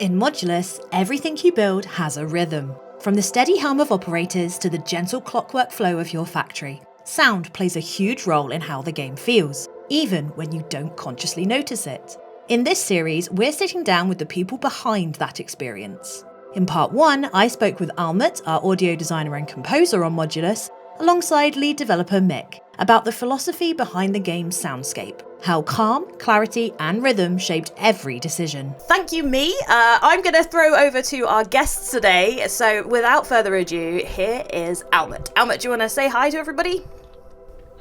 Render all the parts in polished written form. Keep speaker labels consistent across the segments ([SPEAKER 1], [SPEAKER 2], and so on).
[SPEAKER 1] In Modulus, everything you build has a rhythm. From the steady hum of operators to the gentle clockwork flow of your factory, sound plays a huge role in how the game feels, even when you don't consciously notice it. In this series, we're sitting down with the people behind that experience. In part 1, I spoke with Almut, our audio designer and composer on Modulus, alongside lead developer Mick, about the philosophy behind the game's soundscape, how calm, clarity and rhythm shaped every decision. Thank you, Me. I'm going to throw over to our guests today, so without further ado, here is Almut. Almut, do you want to say hi to everybody?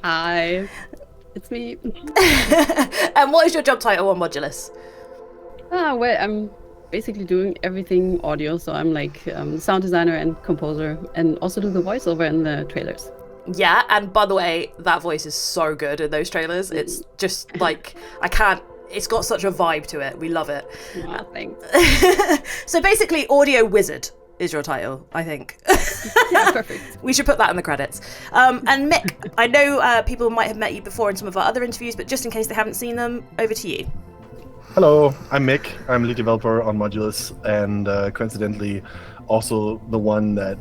[SPEAKER 2] Hi, it's me.
[SPEAKER 1] And what is your job title on Modulus?
[SPEAKER 2] Well, I'm basically doing everything audio, so I'm like sound designer and composer, and also do the voiceover in the trailers.
[SPEAKER 1] Yeah, and by the way, that voice is so good in those trailers. It's just like, it's got such a vibe to it. We love it.
[SPEAKER 2] Oh, thanks.
[SPEAKER 1] So basically, audio wizard is your title, I think.
[SPEAKER 2] Yeah, perfect.
[SPEAKER 1] We should put that in the credits. And Mick, I know people might have met you before in some of our other interviews, but just in case they haven't seen them, over to you.
[SPEAKER 3] Hello, I'm Mick. I'm lead developer on Modulus, and coincidentally, also the one that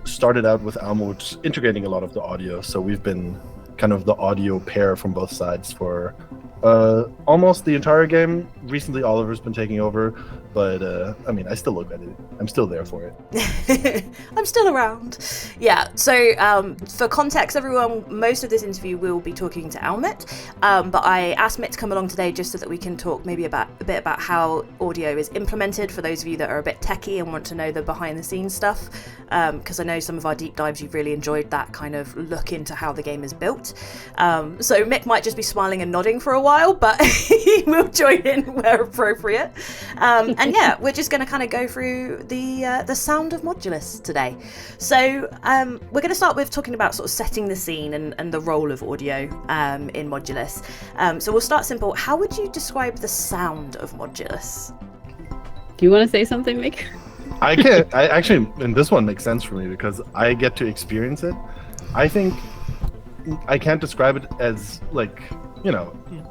[SPEAKER 3] started out with Almut integrating a lot of the audio. So we've been kind of the audio pair from both sides for almost the entire game. Recently, Oliver's been taking over, but I still look at it. I'm still there for it.
[SPEAKER 1] I'm still around. Yeah, so for context, everyone, most of this interview will be talking to Almut, but I asked Mick to come along today just so that we can talk maybe a bit about how audio is implemented for those of you that are a bit techie and want to know the behind-the-scenes stuff, because I know some of our deep dives, you've really enjoyed that kind of look into how the game is built. So Mick might just be smiling and nodding for a while, but he will join in where appropriate. And yeah, we're just going to kind of go through the sound of Modulus today. So we're going to start with talking about sort of setting the scene and the role of audio in Modulus. So we'll start simple. How would you describe the sound of Modulus?
[SPEAKER 2] Do you want to say something, Mick?
[SPEAKER 3] I can. I actually, and this one makes sense for me because I get to experience it. I think I can't describe it as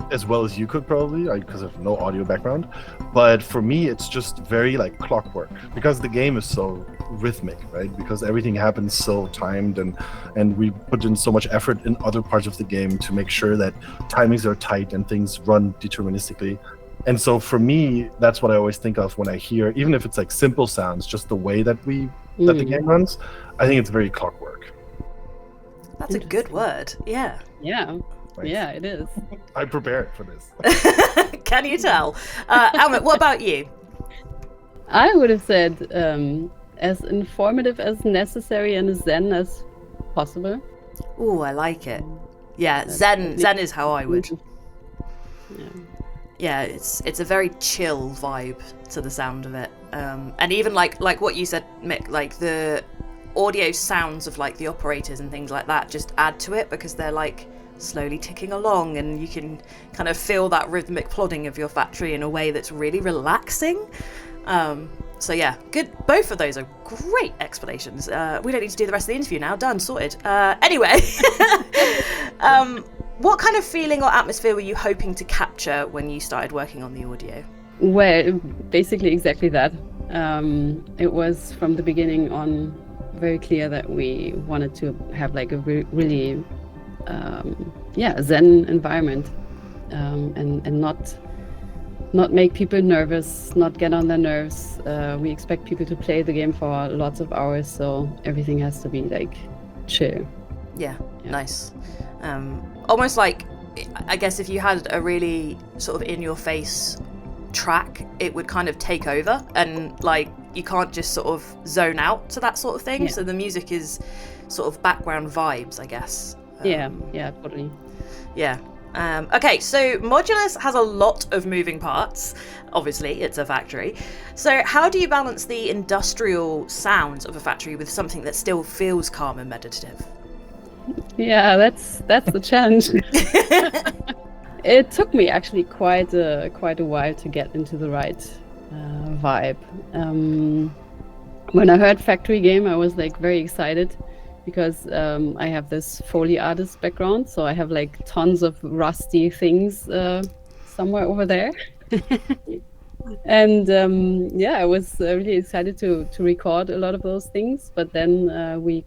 [SPEAKER 3] as well as you could probably, because of no audio background. But for me, it's just very like clockwork because the game is so rhythmic, right? Because everything happens so timed, and we put in so much effort in other parts of the game to make sure that timings are tight and things run deterministically. And so for me, that's what I always think of when I hear, even if it's like simple sounds, just the way that the game runs, I think it's very clockwork.
[SPEAKER 1] That's a good word. Yeah.
[SPEAKER 2] Yeah.
[SPEAKER 3] Thanks.
[SPEAKER 2] Yeah, it is.
[SPEAKER 3] I prepared for this.
[SPEAKER 1] Can you tell? Almut, what about you?
[SPEAKER 2] I would have said as informative as necessary and as zen as possible.
[SPEAKER 1] Oh, I like it. Yeah, zen is how I would. Yeah, it's a very chill vibe to the sound of it. And even like what you said, Mick, like the audio sounds of like the operators and things like that just add to it because they're like slowly ticking along and you can kind of feel that rhythmic plodding of your factory in a way that's really relaxing. So yeah, good. Both of those are great explanations. We don't need to do the rest of the interview now. Done, sorted. Anyway, what kind of feeling or atmosphere were you hoping to capture when you started working on the audio?
[SPEAKER 2] Well, basically exactly that. It was from the beginning on very clear that we wanted to have like a really zen environment, and not make people nervous, not get on their nerves. We expect people to play the game for lots of hours, so everything has to be like chill.
[SPEAKER 1] Yeah. Nice. Almost like, I guess if you had a really sort of in-your-face track, it would kind of take over, and like you can't just sort of zone out to that sort of thing. So the music is sort of background vibes, I guess.
[SPEAKER 2] Yeah, totally.
[SPEAKER 1] Yeah. Okay, so Modulus has a lot of moving parts. Obviously, it's a factory. So how do you balance the industrial sounds of a factory with something that still feels calm and meditative?
[SPEAKER 2] Yeah, that's the challenge. It took me actually quite a while to get into the right vibe. When I heard factory game, I was like very excited because I have this Foley artist background, so I have like tons of rusty things somewhere over there. And I was really excited to record a lot of those things, but then we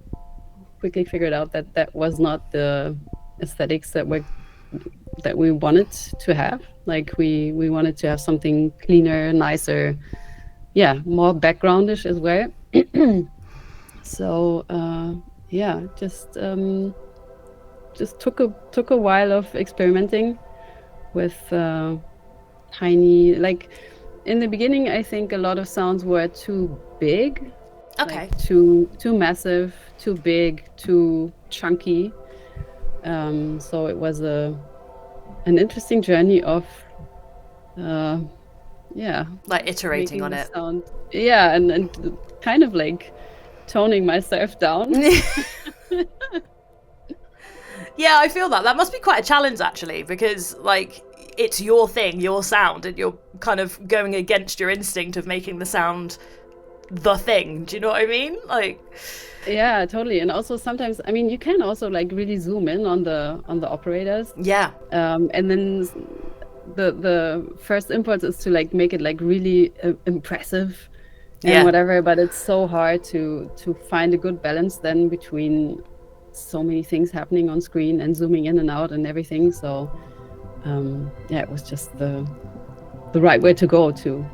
[SPEAKER 2] quickly figured out that that was not the aesthetics that we wanted to have. Like we wanted to have something cleaner, nicer, more backgroundish as well. So just took a while of experimenting with tiny, like in the beginning I think a lot of sounds were too big.
[SPEAKER 1] Okay.
[SPEAKER 2] Like too massive, too big, too chunky. So it was an interesting journey of
[SPEAKER 1] like iterating on it.
[SPEAKER 2] Sound. Yeah, and kind of like toning myself down.
[SPEAKER 1] Yeah, I feel that must be quite a challenge actually, because like it's your thing, your sound, and you're kind of going against your instinct of making the sound the thing. Do you know what I mean? Like,
[SPEAKER 2] yeah, totally. And also sometimes, I mean, you can also like really zoom in on the operators.
[SPEAKER 1] Yeah.
[SPEAKER 2] And then the first impulse is to like make it like really impressive and whatever. But it's so hard to find a good balance then between so many things happening on screen and zooming in and out and everything. So it was just the right way to go to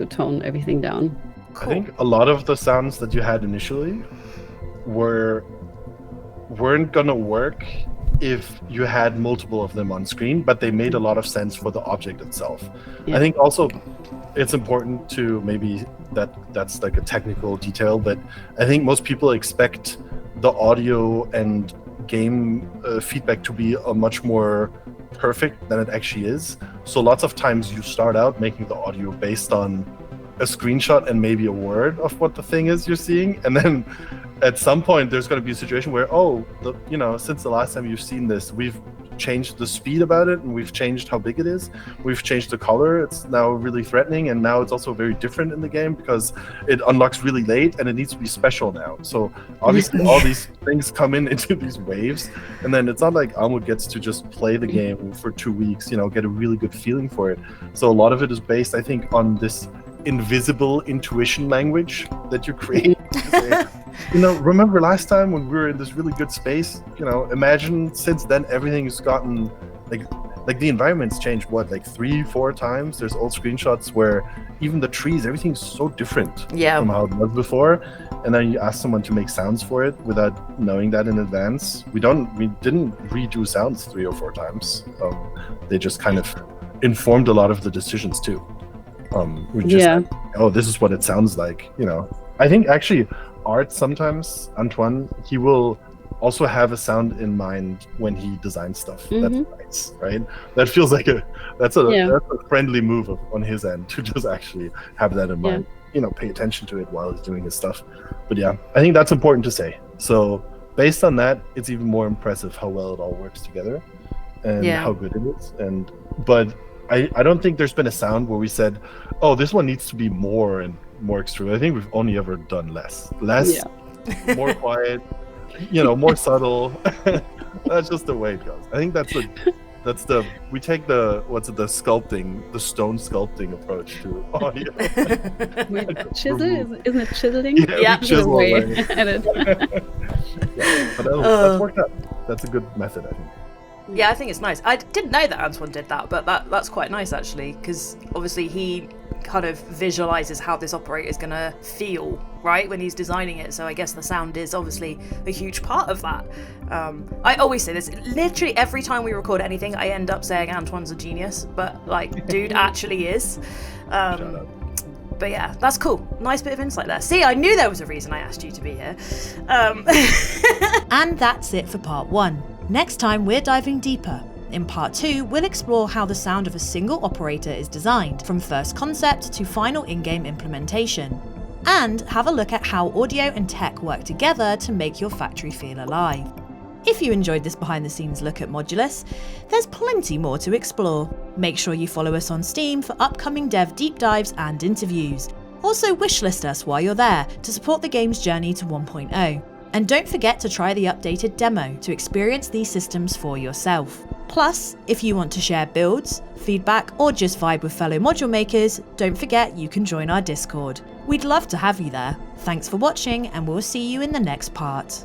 [SPEAKER 2] tone everything down.
[SPEAKER 1] Cool.
[SPEAKER 3] I think a lot of the sounds that you had initially weren't gonna work if you had multiple of them on screen, but they made a lot of sense for the object itself. Yeah. I think also it's important to maybe that's like a technical detail, but I think most people expect the audio and game feedback to be a much more perfect than it actually is. So lots of times you start out making the audio based on a screenshot and maybe a word of what the thing is you're seeing, and then at some point there's going to be a situation where since the last time you've seen this, we've changed the speed about it, and we've changed how big it is, we've changed the color, it's now really threatening, and now it's also very different in the game because it unlocks really late and it needs to be special now. So obviously all these things come into these waves, and then it's not like Almut gets to just play the game for 2 weeks, get a really good feeling for it. So a lot of it is based, I think, on this invisible intuition language that you create. Remember last time when we were in this really good space? Imagine since then everything has gotten like the environment's changed like 3-4 times. There's old screenshots where even the trees, everything's so different from how it was before. And then you ask someone to make sounds for it without knowing that in advance. We didn't redo sounds 3 or 4 times. They just kind of informed a lot of the decisions too. This is what it sounds like. I think actually Art sometimes, Antoine, he will also have a sound in mind when he designs stuff. That's nice, right? That feels like that's a friendly move on his end to just actually have that in mind. Pay attention to it while he's doing his stuff. But yeah, I think that's important to say. So based on that, it's even more impressive how well it all works together and how good it is. But I don't think there's been a sound where we said, oh, this one needs to be more and more extreme. I think we've only ever done less, more quiet, more subtle. That's just the way it goes. I think we take the sculpting, the stone sculpting approach to audio.
[SPEAKER 2] Isn't it chiseling?
[SPEAKER 3] Yeah. Chisel away at it. But that's worked out. That's a good method, I think.
[SPEAKER 1] Yeah, I think it's nice. I didn't know that Antoine did that, but that's quite nice actually, because obviously he kind of visualizes how this operator is going to feel, right, when he's designing it. So I guess the sound is obviously a huge part of that. I always say this, literally every time we record anything, I end up saying Antoine's a genius, but like, dude actually is. But yeah, that's cool. Nice bit of insight there. See, I knew there was a reason I asked you to be here.
[SPEAKER 4] And that's it for part 1. Next time, we're diving deeper. In part 2, we'll explore how the sound of a single operator is designed, from first concept to final in-game implementation, and have a look at how audio and tech work together to make your factory feel alive. If you enjoyed this behind-the-scenes look at Modulus, there's plenty more to explore. Make sure you follow us on Steam for upcoming dev deep dives and interviews. Also wishlist us while you're there to support the game's journey to 1.0. And don't forget to try the updated demo to experience these systems for yourself. Plus, if you want to share builds, feedback, or just vibe with fellow module makers, don't forget you can join our Discord. We'd love to have you there. Thanks for watching, and we'll see you in the next part.